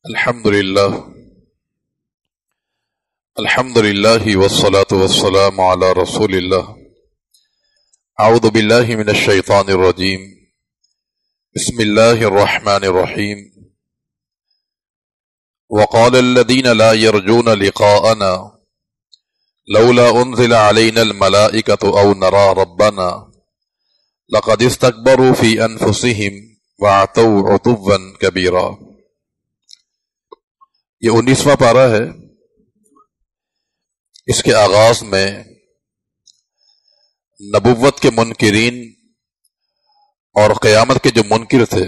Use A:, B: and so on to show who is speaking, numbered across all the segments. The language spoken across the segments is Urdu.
A: الحمد لله والصلاة والسلام على رسول الله. اعوذ بالله من الشيطان الرجيم. بسم الله الرحمن الرحيم. وقال الذين لا يرجون لقاءنا لولا انزل علينا الملائكة او نرى ربنا لقد استكبروا في انفسهم وعتوا عتوا كبيرا. یہ 19واں پارہ ہے. اس کے آغاز میں نبوت کے منکرین اور قیامت کے جو منکر تھے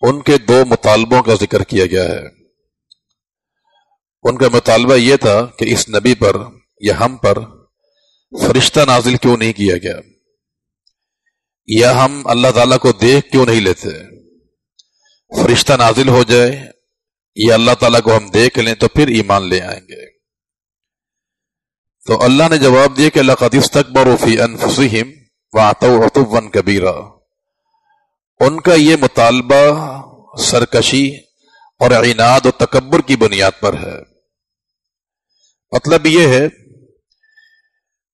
A: ان کے دو مطالبوں کا ذکر کیا گیا ہے. ان کا مطالبہ یہ تھا کہ اس نبی پر یا ہم پر فرشتہ نازل کیوں نہیں کیا گیا، یا ہم اللہ تعالیٰ کو دیکھ کیوں نہیں لیتے. فرشتہ نازل ہو جائے یا اللہ تعالیٰ کو ہم دیکھ لیں تو پھر ایمان لے آئیں گے. تو اللہ نے جواب دیا کہ لَقَدِ اسْتَكْبَرُوا فِي أَنفُسِهِمْ وَعَتَوْا عُتُوًّا كَبِيرًا. ان کا یہ مطالبہ سرکشی اور عناد و تکبر کی بنیاد پر ہے. مطلب یہ ہے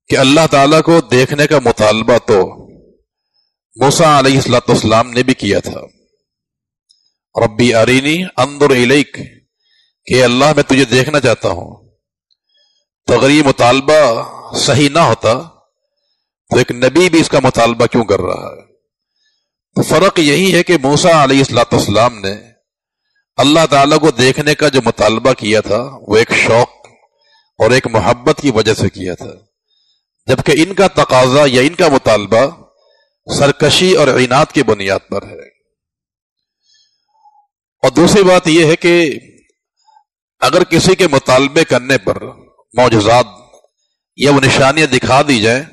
A: کہ اللہ تعالیٰ کو دیکھنے کا مطالبہ تو موسیٰ علیہ السلام نے بھی کیا تھا. ربی ارینی انظر الیک، کہ اللہ میں تجھے دیکھنا چاہتا ہوں. تو اگر یہ مطالبہ صحیح نہ ہوتا تو ایک نبی بھی اس کا مطالبہ کیوں کر رہا ہے؟ تو فرق یہی ہے کہ موسیٰ علیہ السلام نے اللہ تعالیٰ کو دیکھنے کا جو مطالبہ کیا تھا وہ ایک شوق اور ایک محبت کی وجہ سے کیا تھا، جبکہ ان کا تقاضا یا ان کا مطالبہ سرکشی اور عناد کی بنیاد پر ہے. اور دوسری بات یہ ہے کہ اگر کسی کے مطالبے کرنے پر معجزات یا وہ نشانیاں دکھا دی جائیں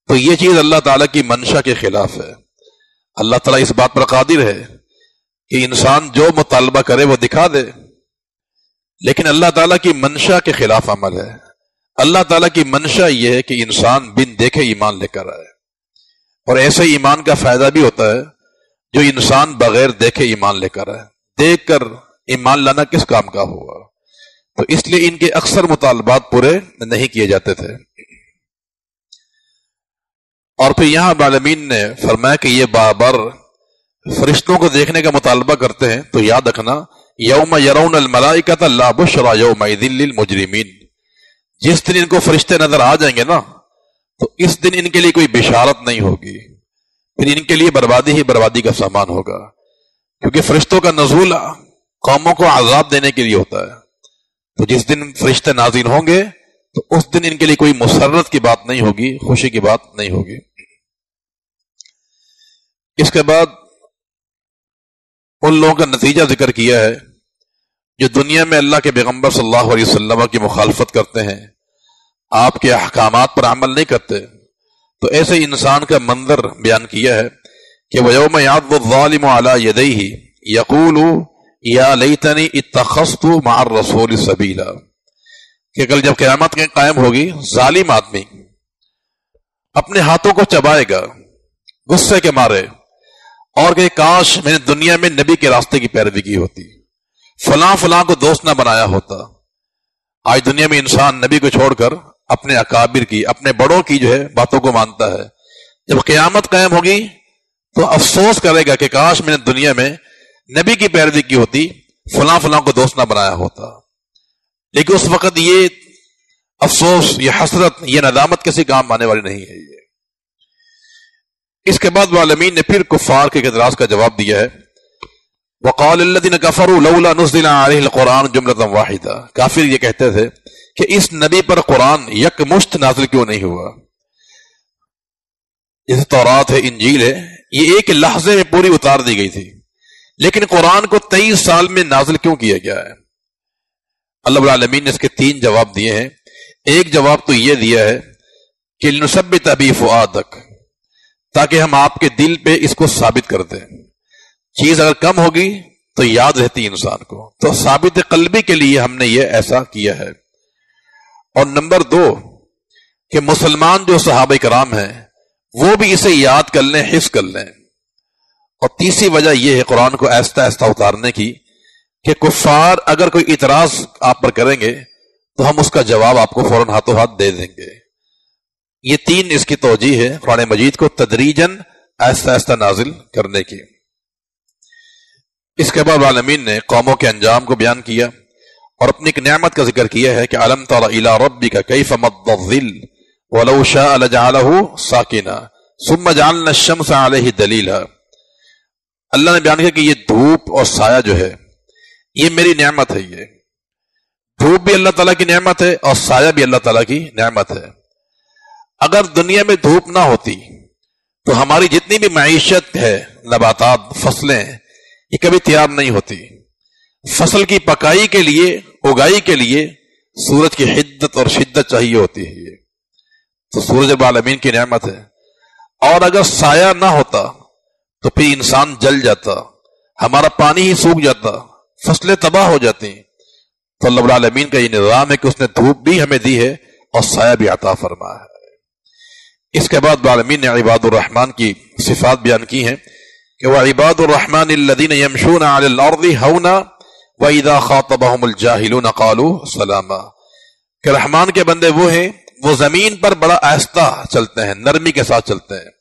A: تو یہ چیز اللہ تعالیٰ کی منشا کے خلاف ہے. اللہ تعالیٰ اس بات پر قادر ہے کہ انسان جو مطالبہ کرے وہ دکھا دے، لیکن اللہ تعالیٰ کی منشا کے خلاف عمل ہے. اللہ تعالیٰ کی منشا یہ ہے کہ انسان بن دیکھے ایمان لے کر آئے، اور ایسے ایمان کا فائدہ بھی ہوتا ہے جو انسان بغیر دیکھے ایمان لے کر آئے. دیکھ کر ایمان لانا کس کام کا ہوا؟ تو اس لیے ان کے اکثر مطالبات پورے نہیں کیے جاتے تھے. اور پھر یہاں عالمین نے فرمایا کہ یہ بابر فرشتوں کو دیکھنے کا مطالبہ کرتے ہیں تو یاد رکھنا یوم یرون الملائکۃ لا بشری یومئذ للمجرمین، جس دن ان کو فرشتے نظر آ جائیں گے نا تو اس دن ان کے لیے کوئی بشارت نہیں ہوگی، پھر ان کے لیے بربادی ہی بربادی کا سامان ہوگا. کیونکہ فرشتوں کا نزول قوموں کو عذاب دینے کے لیے ہوتا ہے. تو جس دن فرشتے نازل ہوں گے تو اس دن ان کے لیے کوئی مسرت کی بات نہیں ہوگی، خوشی کی بات نہیں ہوگی. اس کے بعد ان لوگوں کا نتیجہ ذکر کیا ہے جو دنیا میں اللہ کے پیغمبر صلی اللہ علیہ وسلم کی مخالفت کرتے ہیں، آپ کے احکامات پر عمل نہیں کرتے. تو ایسے انسان کا منظر بیان کیا ہے کہ وَيَوْمَ يَعَضُّ الظَّالِمُ عَلَى يَدَيْهِ يَقُولُ يَا لَيْتَنِي اتَّخَذْتُ مَعَ الرَّسُولِ سَبِيلًا، کہ کل جب قیامت قائم ہوگی ظالم آدمی اپنے ہاتھوں کو چبائے گا غصے کے مارے، اور کہ کاش میں نے دنیا میں نبی کے راستے کی پیروی کی ہوتی، فلاں فلاں کو دوست نہ بنایا ہوتا. آج دنیا میں انسان نبی کو چھوڑ کر اپنے اکابر کی، اپنے بڑوں کی جو ہے باتوں کو مانتا ہے. جب قیامت قائم ہوگی تو افسوس کرے گا کہ کاش میں نے دنیا میں نبی کی پیروی کی ہوتی، فلاں فلاں کو دوست نہ بنایا ہوتا. لیکن اس وقت یہ افسوس، یہ حسرت، یہ ندامت کسی کام آنے والی نہیں ہے. اس کے بعد عالمین نے پھر کفار کے اعتراض کا جواب دیا ہے. وقال الذين كفروا لولا نزل عليه القرآن جملة واحدة. کافر یہ کہتے تھے کہ اس نبی پر قرآن یک مشت نازل کیوں نہیں ہوا. جیسے تورات ہے، انجیل ہے، یہ ایک لحظے میں پوری اتار دی گئی تھی، لیکن قرآن کو 23 سال میں نازل کیوں کیا گیا ہے؟ اللہ رب العالمین نے اس کے 3 جواب دیے ہیں. ایک جواب تو یہ دیا ہے کہ لنثبت بہ فؤادک، تاکہ ہم آپ کے دل پہ اس کو ثابت کر دیں. چیز اگر کم ہوگی تو یاد رہتی انسان کو، تو ثابت قلبی کے لیے ہم نے یہ ایسا کیا ہے. اور نمبر 2 کہ مسلمان جو صحابہ کرام ہیں وہ بھی اسے یاد کر لیں، حفظ کر لیں. اور تیسری وجہ یہ ہے قرآن کو آہستہ آہستہ اتارنے کی کہ کفار اگر کوئی اعتراض آپ پر کریں گے تو ہم اس کا جواب آپ کو فوراً ہاتھوں ہاتھ دے دیں گے. یہ 3 اس کی توجیہ ہے قرآن مجید کو تدریجاً آہستہ آہستہ نازل کرنے کی. اس کے بعد العالمین نے قوموں کے انجام کو بیان کیا اور اپنی ایک نعمت کا ذکر کیا ہے کہ الم تر الی ربک کیف مد الظل ولو شاء لجعله ساکنا ثم جعلنا الشمس علیہ دلیلا. اللہ نے بیان کیا کہ یہ دھوپ اور سایہ جو ہے یہ میری نعمت ہے. یہ دھوپ بھی اللہ تعالیٰ کی نعمت ہے اور سایہ بھی اللہ تعالیٰ کی نعمت ہے. اگر دنیا میں دھوپ نہ ہوتی تو ہماری جتنی بھی معیشت ہے، نباتات، فصلیں، یہ کبھی تیار نہیں ہوتی. فصل کی پکائی کے لیے، اگائی کے لیے سورج کی حدت اور شدت چاہیے ہوتی ہے. یہ تو سورج رب العالمین کی نعمت ہے. اور اگر سایہ نہ ہوتا تو پھر انسان جل جاتا، ہمارا پانی ہی سوکھ جاتا، فصلیں تباہ ہو جاتی. تو اللہ رب العالمین کا یہ نظام ہے کہ اس نے دھوپ بھی ہمیں دی ہے اور سایہ بھی عطا فرمایا ہے. اس کے بعد العالمین نے عباد الرحمن کی صفات بیان کی ہیں کہ وَعِبَادُ الرَّحْمَنِ الَّذِينَ يَمْشُونَ عَلَى الْأَرْضِ هَوْنًا وَإِذَا خَاطَبَهُمُ الْجَاهِلُونَ قَالُوا سَلَامًا. کہ رحمان کے بندے وہ ہیں وہ زمین پر بڑا آہستہ چلتے ہیں، نرمی کے ساتھ چلتے ہیں.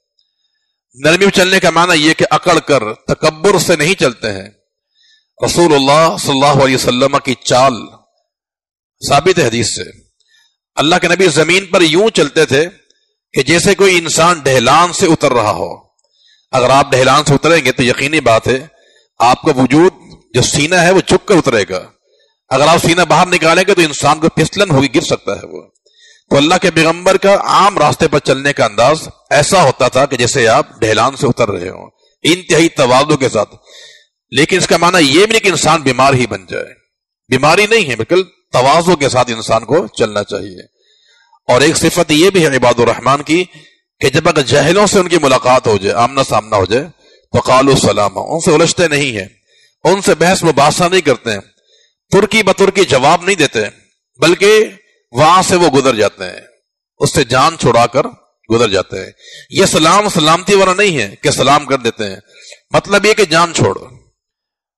A: نرمی میں چلنے کا معنی یہ کہ اکڑ کر تکبر سے نہیں چلتے ہیں. رسول اللہ صلی اللہ علیہ وسلم کی چال ثابت ہے حدیث سے. اللہ کے نبی زمین پر یوں چلتے تھے کہ جیسے کوئی انسان ڈھلان سے اتر رہا ہو. اگر آپ ڈھلان سے اتریں گے تو یقینی بات ہے آپ کا وجود جو سینہ ہے وہ جھک کر اترے گا. اگر آپ سینہ باہر نکالیں گے تو انسان کو پھسلن ہوگی، گر سکتا ہے وہ. تو اللہ کے پیغمبر کا عام راستے پر چلنے کا انداز ایسا ہوتا تھا کہ جیسے آپ ڈھلان سے اتر رہے ہوں، انتہائی تواضع کے ساتھ. لیکن اس کا معنی یہ بھی نہیں کہ انسان بیمار ہی بن جائے. بیماری نہیں ہے، بالکل تواضع کے ساتھ انسان کو چلنا چاہیے. اور ایک صفت یہ بھی ہے عباد الرحمن کی کہ جب اگر جاہلوں سے ان کی ملاقات ہو جائے، آمنا سامنا ہو جائے، تو قالوا سلاما، ان سے الجھتے نہیں ہیں، ان سے بحث مباحثہ نہیں کرتے ہیں، ترکی بترکی جواب نہیں دیتے، بلکہ وہاں سے وہ گزر جاتے ہیں، اس سے جان چھڑا کر گزر جاتے ہیں. یہ سلام سلامتی والا نہیں ہے کہ سلام کر دیتے ہیں، مطلب یہ کہ جان چھوڑ.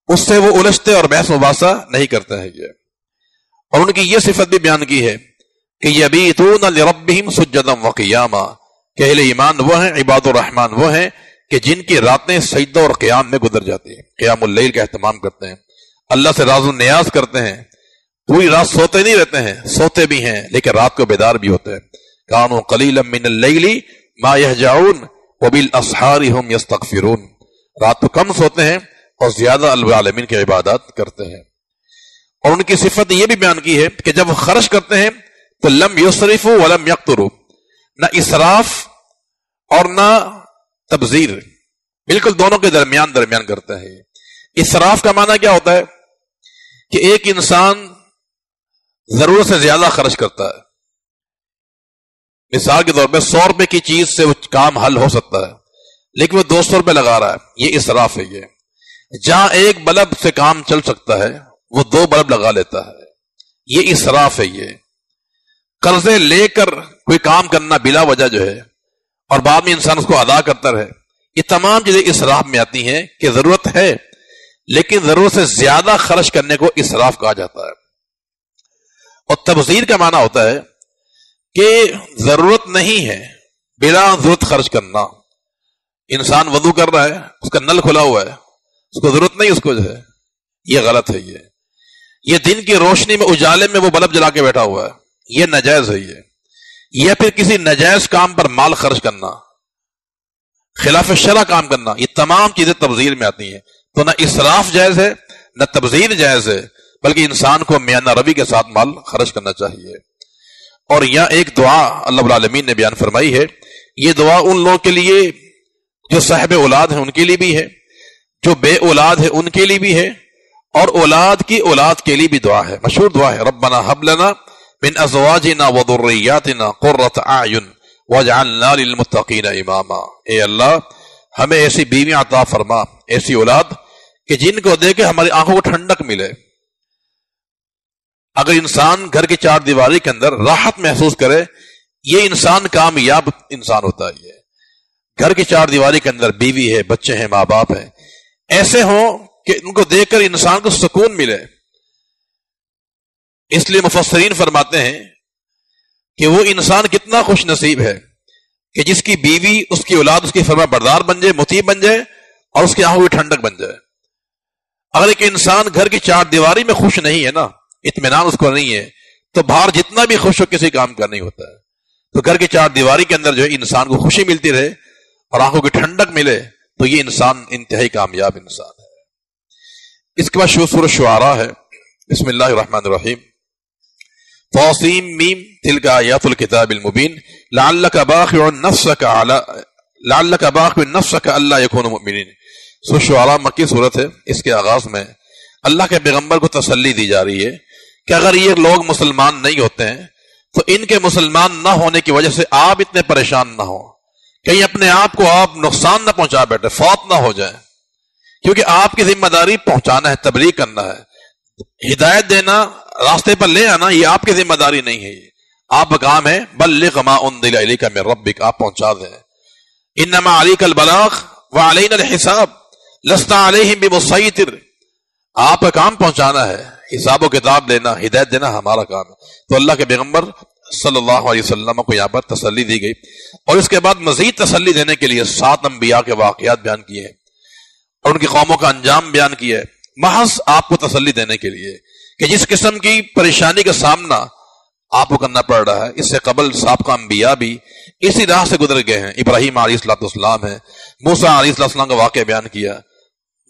A: اس سے وہ الجھتے اور بحث مباحثہ نہیں کرتے ہیں. یہ اور ان کی یہ صفت بھی بیان کی ہے کہ یبیتون لربہم سجدا وقیاما، کہ اہل ایمان وہ ہیں، عباد الرحمن وہ ہیں کہ جن کی راتیں سجدہ اور قیام میں گزر جاتی ہیں، قیام اللیل کا اہتمام کرتے ہیں، اللہ سے راز و نیاز کرتے ہیں. پوری رات سوتے نہیں رہتے ہیں، سوتے بھی ہیں لیکن رات کو بیدار بھی ہوتے ہیں. کانوا قلیلا من اللیل ما یہجعون وبالاسحار هم یستغفرون. رات کو کم سوتے ہیں اور زیادہ العالمین کی عبادات کرتے ہیں. اور ان کی صفت یہ بھی بیان کی ہے کہ جب وہ خرچ کرتے ہیں تو لم یسرفوا ولم یقتروا، نہ اسراف اور نہ تبذیر، بالکل دونوں کے درمیان کرتے ہیں. اسراف کا معنی کیا ہوتا ہے کہ ایک انسان ضرورت سے زیادہ خرچ کرتا ہے. مثال کے طور پہ 100 روپے کی چیز سے وہ کام حل ہو سکتا ہے لیکن وہ 200 روپے لگا رہا ہے، یہ اسراف ہے. یہ جہاں ایک بلب سے کام چل سکتا ہے وہ 2 بلب لگا لیتا ہے، یہ اسراف ہے. یہ قرضے لے کر کوئی کام کرنا بلا وجہ جو ہے اور بعد میں انسان اس کو ادا کرتا رہے، یہ تمام چیزیں اسراف میں آتی ہیں کہ ضرورت ہے لیکن ضرورت سے زیادہ خرچ کرنے کو اسراف کہا جاتا ہے. اور تبذیر کا معنی ہوتا ہے کہ ضرورت نہیں ہے بلا ضرورت خرچ کرنا. انسان وضو کر رہا ہے، اس کا نل کھلا ہوا ہے، اس کو ضرورت نہیں، اس کو جو ہے یہ غلط ہے. یہ دن کی روشنی میں اجالے میں وہ بلب جلا کے بیٹھا ہوا ہے، یہ ناجائز ہے. یہ پھر کسی ناجائز کام پر مال خرچ کرنا، خلاف شرع کام کرنا، یہ تمام چیزیں تبذیر میں آتی ہیں. تو نہ اسراف جائز ہے نہ تبذیر جائز ہے، بلکہ انسان کو میانہ روی کے ساتھ مال خرچ کرنا چاہیے. اور یہاں ایک دعا اللہ رب العالمین نے بیان فرمائی ہے. یہ دعا ان لوگوں کے لیے جو صاحب اولاد ہیں ان کے لیے بھی ہے، جو بے اولاد ہے ان کے لیے بھی ہے، اور اولاد کی اولاد کے لیے بھی دعا ہے. مشہور دعا ہے ربنا هب لنا من ازواجنا وذرياتنا قرۃ اعین واجعلنا للمتقین اماما. اے اللہ ہمیں ایسی بیوی عطا فرما، ایسی اولاد کہ جن کو دے کے ہماری آنکھوں کو ٹھنڈک ملے. اگر انسان گھر کی 4 دیواری کے اندر راحت محسوس کرے، یہ انسان کامیاب انسان ہوتا ہے. گھر کی 4 دیواری کے اندر بیوی ہے، بچے ہیں، ماں باپ ہیں، ایسے ہوں کہ ان کو دیکھ کر انسان کو سکون ملے. اس لیے مفسرین فرماتے ہیں کہ وہ انسان کتنا خوش نصیب ہے کہ جس کی بیوی، اس کی اولاد اس کی فرما بردار بن جائے، مطیع بن جائے، اور اس کی آنکھوں کی ٹھنڈک بن جائے. اگر ایک انسان گھر کی چار دیواری میں خوش نہیں ہے نا، اطمینان اس کو نہیں ہے، تو باہر جتنا بھی خوش ہو کسی کام کا نہیں ہوتا ہے. تو گھر کی چار دیواری کے اندر جو ہے انسان کو خوشی ملتی رہے اور آنکھوں کی ٹھنڈک ملے تو یہ انسان انتہائی کامیاب انسان ہے. اس کے بعد سورۃ شعراء ہے. بسم اللہ الرحمن الرحیم. طاسیم میم تلک آیات الکتاب المبین لعلک باخع نفسک الا یکونوا مؤمنین. سورۃ شعراء مکی سورت ہے. اس کے آغاز میں اللہ کے پیغمبر کو تسلی دی جا رہی ہے کہ اگر یہ لوگ مسلمان نہیں ہوتے ہیں تو ان کے مسلمان نہ ہونے کی وجہ سے آپ اتنے پریشان نہ ہوں، کہیں اپنے آپ کو آپ نقصان نہ پہنچا بیٹھے، فوت نہ ہو جائیں. کیونکہ آپ کی ذمہ داری پہنچانا ہے، تبلیغ کرنا ہے، ہدایت دینا، راستے پر لے آنا، یہ آپ کی ذمہ داری نہیں ہے. یہ آپ کا کام ہے بلغ ما انزل الیک من ربک، آپ پہنچا دیں. انما علیک البلاغ وعلینا الحساب لست علیہم بمسیطر. آپ کا کام پہنچانا ہے، حساب و کتاب لینا، ہدایت دینا ہمارا کام ہے. تو اللہ کے پیغمبر صلی اللہ علیہ وسلم کو یہاں پر تسلی دی گئی. اور اس کے بعد مزید تسلی دینے کے لیے 7 انبیاء کے واقعات بیان کیے ہیں اور ان کی قوموں کا انجام بیان کیا ہے، محض آپ کو تسلی دینے کے لیے کہ جس قسم کی پریشانی کا سامنا آپ کو کرنا پڑ رہا ہے، اس سے قبل سابقہ انبیاء بھی اسی راہ سے گزر گئے ہیں. ابراہیم علیہ السلام ہے، موسیٰ علیہ السلام کا واقعہ بیان کیا،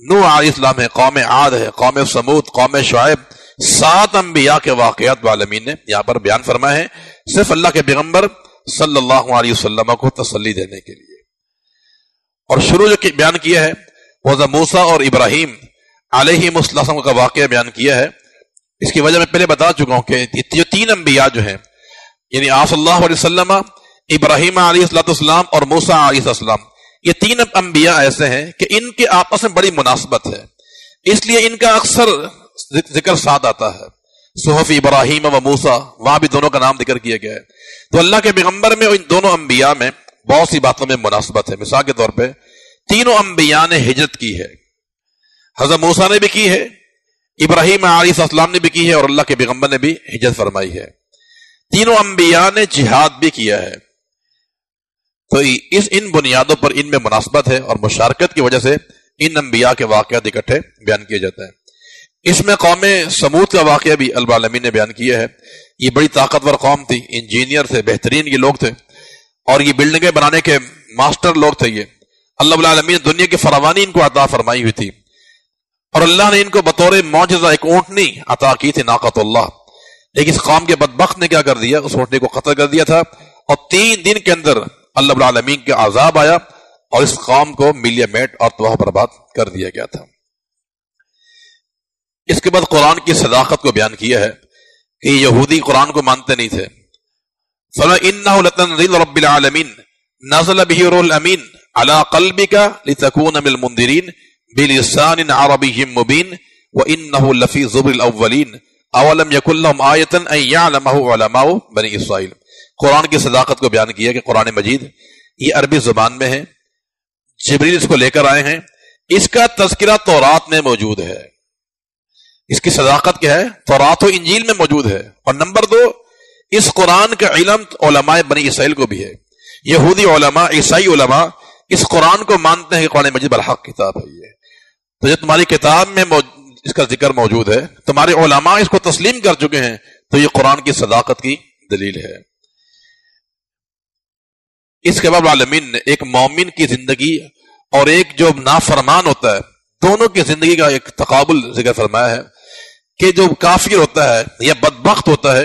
A: نوح علیہ السلام ہے، قوم عاد ہے، قوم سمود، قوم شعیب. 7 انبیاء کے واقعات عالمین نے یہاں پر بیان فرمائے ہیں، صرف اللہ کے پیغمبر صلی اللہ علیہ وسلم کو تسلی دینے کے لیے. اور شروع جو بیان کیا ہے وہ موسیٰ اور ابراہیم علیہ السلام کا واقعہ بیان کیا ہے. اس کی وجہ میں پہلے بتا چکا ہوں کہ جو 3 انبیاء جو ہیں، یعنی آپ صلی اللہ علیہ وسلم، ابراہیم علیہ السلام اور موسیٰ علیہ السلام، یہ 3 انبیاء ایسے ہیں کہ ان کے آپس میں بڑی مناسبت ہے، اس لیے ان کا اکثر ذکر ساتھ آتا ہے. صحف ابراہیم و موسیٰ، وہاں بھی دونوں کا نام ذکر کیا گیا ہے. تو اللہ کے پیغمبر میں اور ان دونوں انبیاء میں بہت سی باتوں میں مناسبت ہے. مثال کے طور پہ تینوں انبیاء نے ہجرت کی ہے. حضرت موسیٰ نے بھی کی ہے، ابراہیم علیہ السلام نے بھی کی ہے، اور اللہ کے پیغمبر نے بھی ہجرت فرمائی ہے. تینوں انبیاء نے جہاد بھی کیا ہے. تو ان بنیادوں پر ان میں مناسبت ہے اور مشارکت کی وجہ سے ان انبیاء کے واقعات اکٹھے بیان کیے جاتے ہیں. اس میں قوم سمود کا واقعہ بھی اللہ العالمین نے بیان کیا ہے. یہ بڑی طاقتور قوم تھی، انجینئر تھے، بہترین یہ لوگ تھے، اور یہ بلڈنگیں بنانے کے ماسٹر لوگ تھے. یہ اللہ العالمین نے دنیا کی فراوانی ان کو عطا فرمائی ہوئی تھی، اور اللہ نے ان کو بطور معجزہ ایک اونٹنی عطا کی تھی، ناقۃ اللہ. لیکن اس قوم کے بدبخت نے کیا کر دیا، اس اونٹنی کو قتل کر دیا تھا، اور 3 دن کے اندر اللہ العالمین کے عذاب آیا اور اس قوم کو ملیہ میٹ اور تباہ برباد کر دیا گیا تھا. اس کے بعد قرآن کی صداقت کو بیان کیا ہے کہ یہودی قرآن کو مانتے نہیں تھے. فَإِنَّهُ لَتَنزِيلُ رَبِّ الْعَالَمِينَ نَزَلَ بِهِ الرُّوحُ الْأَمِينُ عَلَى قَلْبِكَ لِتَكُونَ مِنَ الْمُنذِرِينَ بِلِسَانٍ عَرَبِيٍّ مُبِينٍ وَإِنَّهُ لَفِي زُبُرِ الْأَوَّلِينَ أَوَلَمْ يَكُنْ لَهُمْ آيَةً أَن يَعْلَمَهُ عُلَمَاءُ بَنِي إِسرَائِيلَ. قرآن کی صداقت کو بیان کیا کہ قرآن مجید یہ عربی زبان میں ہے، جبریل اس کو لے کر آئے ہیں، اس کا تذکرہ تورات میں موجود ہے. اس کی صداقت کیا ہے؟ تورات و انجیل میں موجود ہے. اور نمبر 2، اس قرآن کا علم علماء بنی اسرائیل کو بھی ہے. یہودی علماء، عیسائی علماء اس قرآن کو مانتے ہیں کہ قرآن مجید برحق کتاب ہے. یہ تو جب تمہاری کتاب میں اس کا ذکر موجود ہے، تمہارے علماء اس کو تسلیم کر چکے ہیں، تو یہ قرآن کی صداقت کی دلیل ہے. اس کے بعد عالمین نے ایک مومن کی زندگی اور ایک جو نافرمان ہوتا ہے، دونوں کی زندگی کا ایک تقابل ذکر فرمایا ہے کہ جو کافر ہوتا ہے یا بدبخت ہوتا ہے،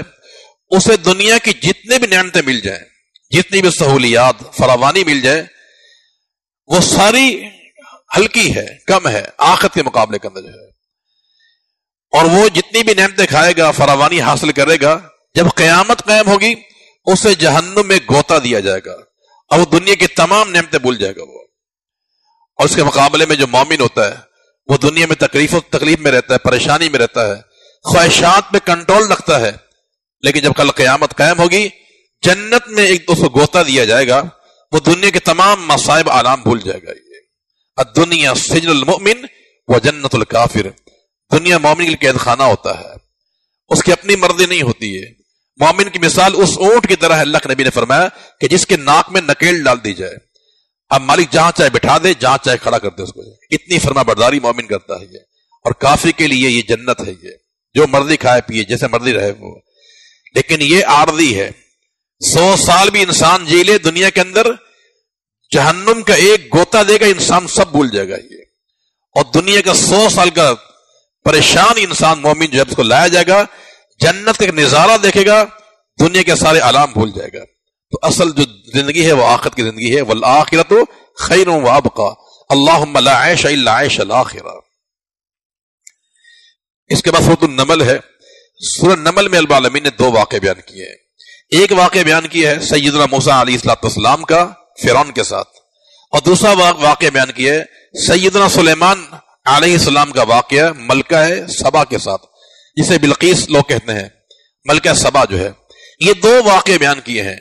A: اسے دنیا کی جتنے بھی نعمتیں مل جائیں، جتنی بھی سہولیات فراوانی مل جائے، وہ ساری ہلکی ہے، کم ہے آخرت کے مقابلے کے اندر جو ہے. اور وہ جتنی بھی نعمتیں کھائے گا، فراوانی حاصل کرے گا، جب قیامت قائم ہوگی اسے جہنم میں گوتا دیا جائے گا اور وہ دنیا کی تمام نعمتیں بھول جائے گا وہ. اور اس کے مقابلے میں جو مومن ہوتا ہے وہ دنیا میں تکلیف میں رہتا ہے، پریشانی میں رہتا ہے، خواہشات پہ کنٹرول رکھتا ہے، لیکن جب کل قیامت قائم ہوگی جنت میں ایک دوسرے کو گوتا دیا جائے گا، وہ دنیا کے تمام مصائب آلام بھول جائے گا. یہ الدنیا سجن المؤمن و جنت الکافر، دنیا مومن کے لیے قید خانہ ہوتا ہے، اس کی اپنی مرضی نہیں ہوتی ہے۔ مومن کی مثال اس اونٹ کی طرح ہے، اللہ کے نبی نے فرمایا کہ جس کے ناک میں نکیل ڈال دی جائے، اب مالک جہاں چاہے بٹھا دے، جہاں چاہے کھڑا کر دے اس کو، اتنی فرما برداری مومن کرتا ہے یہ۔ اور کافر کے لیے یہ جنت ہے، یہ جو مرضی کھائے پیے، جیسے مرضی رہے وہ۔ لیکن یہ عارضی ہے، 100 سال بھی انسان جی لے دنیا کے اندر، جہنم کا ایک گوتا دے گا انسان سب بھول جائے گا یہ۔ اور دنیا کا 100 سال کا پریشان انسان مومن جو ہے اس کو لایا جائے گا، جنت کا ایک نظارہ دیکھے گا، دنیا کے سارے علام بھول جائے گا۔ تو اصل جو زندگی ہے وہ آخرت کی زندگی ہے، والآخرۃ خیر وابقیٰ، اللہم لا عیش الا عیش الآخرہ۔ اس کے بعد سورۃ النمل ہے۔ سورۃ النمل میں العالمین نے 2 واقعے بیان کیے ہیں۔ ایک واقعہ بیان کیا ہے سیدنا موسیٰ علیہ السلام کا فرعون کے ساتھ، اور دوسرا واقعہ بیان کیا ہے سیدنا سلیمان علیہ السلام کا واقعہ ملکہ سبا کے ساتھ، جسے بلقیس لوگ کہتے ہیں، ملکہ سبا جو ہے۔ یہ 2 واقعے بیان کیے ہیں۔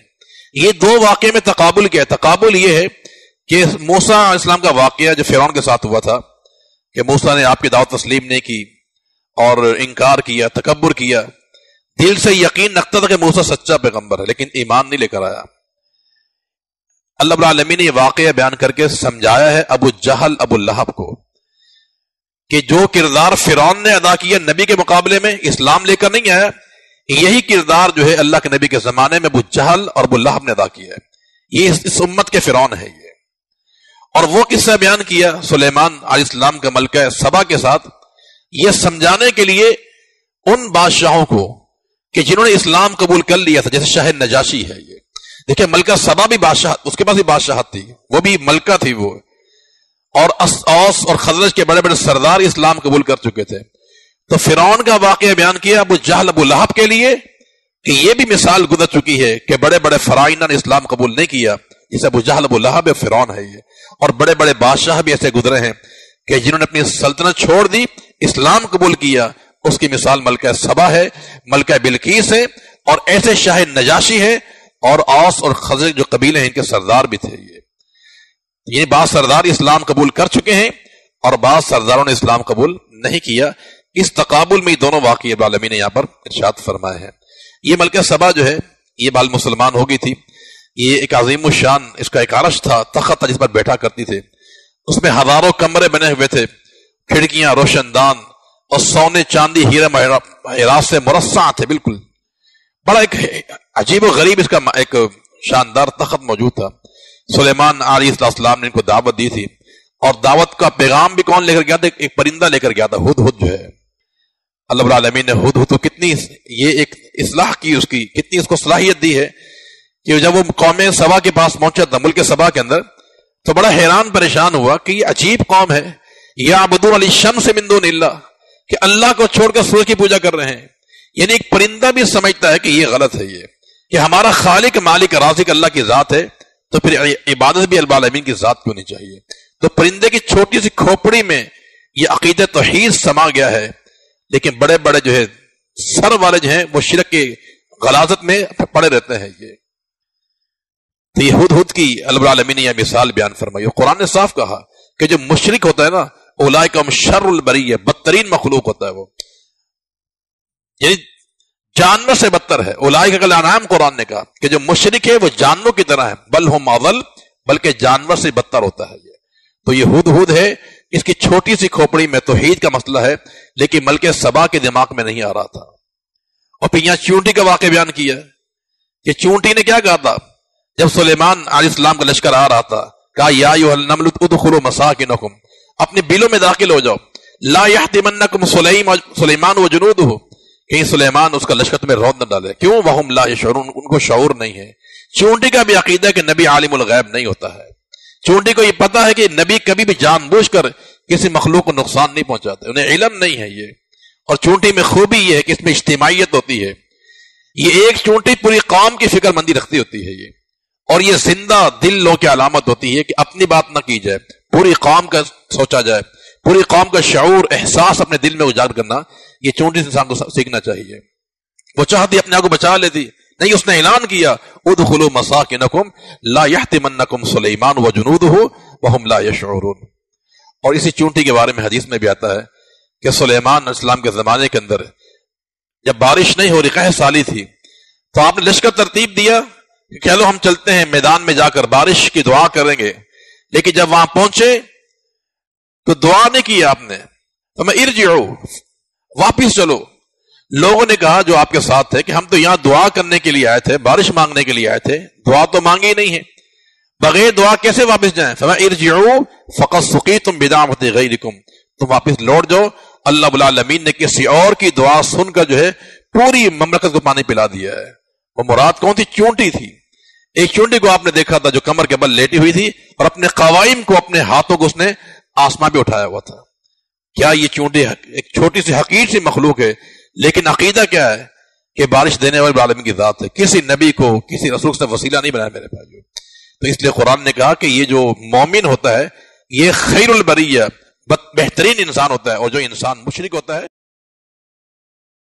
A: یہ 2 واقعے میں تقابل کیا ہے؟ تقابل یہ ہے کہ موسیٰ علیہ السلام کا واقعہ جو فرعون کے ساتھ ہوا تھا کہ موسیٰ نے آپ کی دعوت تسلیم نہیں کی اور انکار کیا، تکبر کیا، دل سے یقین رکھتا تھا کہ موسیٰ سچا پیغمبر ہے لیکن ایمان نہیں لے کر آیا۔ اللہ رب العالمین نے یہ واقعہ بیان کر کے سمجھایا ہے ابو جہل ابو لہب کو کہ جو کردار فرعون نے ادا کیا نبی کے مقابلے میں، اسلام لے کر نہیں آیا، یہی کردار جو ہے اللہ کے نبی کے زمانے میں ابو جہل اور ابو لہب نے ادا کیا ہے۔ یہ اس امت کے فرعون ہے یہ۔ اور وہ قصہ بیان کیا سلیمان علیہ السلام کا ملکہ سبا کے ساتھ، یہ سمجھانے کے لیے ان بادشاہوں کو کہ جنہوں نے اسلام قبول کر لیا تھا، جیسے شاہ نجاشی ہے یہ۔ دیکھیں ملکہ سبا بھی بادشاہ، اس کے پاس بھی بادشاہت تھی، وہ بھی ملکہ تھی وہ، اور اوس اور خزرج کے بڑے بڑے سردار اسلام قبول کر چکے تھے۔ تو فرعون کا واقعہ بیان کیا ابو جہل ابو لہب کے لیے کہ یہ بھی مثال گزر چکی ہے کہ بڑے بڑے فرائض نے اسلام قبول نہیں کیا، جسے ابو جہل ابو لہب فرعون ہے یہ۔ اور بڑے بڑے بادشاہ بھی ایسے گزرے ہیں کہ جنہوں نے اپنی سلطنت چھوڑ دی، اسلام قبول کیا، اس کی مثال ملکہ سبا ہے، ملکہ بلقیس ہے، اور ایسے شاہ نجاشی ہے، اور اوس اور خزرج جو قبیلے ہیں ان کے سردار بھی تھے یہ۔ یعنی بعض سردار اسلام قبول کر چکے ہیں اور بعض سرداروں نے اسلام قبول نہیں کیا۔ اس تقابل میں یہ دونوں واقعے العالمین نے یہاں پر ارشاد فرمائے ہیں۔ یہ ملکہ سبا جو ہے یہ بال مسلمان ہو گئی تھی، یہ ایک عظیم الشان، اس کا ایک عرش تھا، تخت تھا جس پر بیٹھا کرتی تھے، اس میں ہزاروں کمرے بنے ہوئے تھے، کھڑکیاں روشن دان اور سونے چاندی ہیرے معراج سے مرصع تھے، بالکل بڑا ایک عجیب و غریب اس کا ایک شاندار تخت موجود تھا۔ سلیمان علیہ السلام نے ان کو دعوت دی تھی، اور دعوت کا پیغام بھی کون لے کر گیا تھا؟ ایک پرندہ لے کر گیا تھا، ہدہد جو ہے۔ اللہ رب العالمین نے ہدہد کو کتنی یہ ایک اصلاح کی، اس کی کتنی اس کو صلاحیت دی ہے کہ جب وہ قوم سبا کے پاس پہنچا تھا، ملک سبا کے اندر، تو بڑا حیران پریشان ہوا کہ یہ عجیب قوم ہے، یعبدون الشمس من دون اللہ، کہ اللہ کو چھوڑ کر سورج کی پوجا کر رہے ہیں۔ یعنی ایک پرندہ بھی سمجھتا ہے کہ یہ غلط ہے، یہ کہ ہمارا خالق مالک رازق اللہ کی ذات ہے، تو پھر عبادت بھی العالمین کی ذات کیوں نہیں چاہیے؟ تو پرندے کی چھوٹی سی کھوپڑی میں یہ عقیدہ توحید سما گیا ہے، لیکن بڑے بڑے جو ہے سر والے جو ہیں وہ شرک کی غلاظت میں پڑے رہتے ہیں یہ۔ تو یہ ہدہد کی اللہ العالمین نے یہ مثال بیان فرمائی۔ قرآن نے صاف کہا کہ جو مشرک ہوتا ہے نا، اولئک هم شر البریہ، بدترین مخلوق ہوتا ہے وہ، یعنی جانور سے بدتر ہے۔ اولئک کالانعام، قرآن نے کہا کہ جو مشرک ہے وہ جانوروں کی طرح ہے، بل ہم اضل، بلکہ جانور سے بدتر ہوتا ہے یہ۔ تو یہ ہدہد ہے، اس کی چھوٹی سی کھوپڑی میں توحید کا مسئلہ ہے، لیکن ملکہ سبا کے دماغ میں نہیں آ رہا تھا۔ اور پھر یہاں چونٹی کا واقعہ بیان کیا کہ چونٹی نے کیا کہا تھا جب سلیمان علیہ السلام کا لشکر آ رہا تھا؟ کہا یا ایھا النمل ادخلوا مساکنکم، اپنے بلوں میں داخل ہو جاؤ، لا یحطمنکم سلیمان وجنودہ، کہیں سلیمان اس کا لشکر تمہیں رون نہ ڈالے۔ کیوں؟ وہم لا یشعرون، ان کو شعور نہیں ہے۔ چونٹی کا بھی عقیدہ ہے کہ نبی عالم الغیب نہیں ہوتا ہے۔ چونٹی کو یہ پتا ہے کہ نبی کبھی بھی جان بوجھ کر کسی مخلوق کو نقصان نہیں پہنچاتے، انہیں علم نہیں ہے یہ۔ اور چونٹی میں خوبی یہ ہے کہ اس میں اجتماعیت ہوتی ہے، یہ ایک چونٹی پوری قوم کی فکر مندی رکھتی ہوتی ہے یہ، اور یہ زندہ دل لوگوں کی علامت ہوتی ہے کہ اپنی بات نہ کی جائے، پوری قوم کا سوچا جائے، پوری قوم کا شعور احساس اپنے دل میں اجاگر کرنا، یہ چونٹی سے انسان کو سیکھنا چاہیے۔ وہ چاہتی اپنے آپ کو بچا لیتی، نہیں، اس نے اعلان کیا ادخلوا مساکنکم لا یحطمنکم سلیمان وجنودہ وہم لا یشعرون۔ اور اسی چونٹی کے بارے میں حدیث میں بھی آتا ہے کہ سلیمان علیہ السلام کے زمانے کے اندر جب بارش نہیں ہو رہی، قحط سالی تھی، تو آپ نے لشکر ترتیب دیا کہ کہہ لو ہم چلتے ہیں میدان میں جا کر بارش کی دعا کریں گے، لیکن جب وہاں پہنچے تو دعا نہیں کی آپ نے، تو میں ارجعو، واپس چلو۔ لوگوں نے کہا جو آپ کے ساتھ تھے کہ ہم تو یہاں دعا کرنے کے لیے آئے تھے، بارش مانگنے کے لیے آئے تھے، دعا تو مانگی نہیں ہے، بغیر دعا کیسے واپس جائیں؟ فَمَا ارجعوا فَقَدْ سُقِيتُمْ بِدَعْوَةِ غَيْرِكُمْ، تم واپس لوٹ جاؤ، اللہ رب العالمین نے کسی اور کی دعا سن کر جو ہے پوری مملکت کو پانی پلا دیا ہے۔ وہ مراد کون تھی؟ چونٹی تھی۔ ایک چونٹی کو آپ نے دیکھا تھا جو کمر کے بل لیٹی ہوئی تھی اور اپنے قوائم کو اپنے ہاتھوں کو اس نے آسمان پہ اٹھایا ہوا تھا۔ کیا یہ چونٹی ایک چھوٹی سی حقیر سی مخلوق ہے، لیکن عقیدہ کیا ہے کہ بارش دینے والے عالمین کی ذات ہے، کسی نبی کو کسی رسول سے وسیلہ نہیں بنایا میرے پاس۔ تو اس لیے قرآن نے کہا کہ یہ جو مومن ہوتا ہے یہ خیر البریہ، بہترین انسان ہوتا ہے، اور جو انسان مشرک ہوتا ہے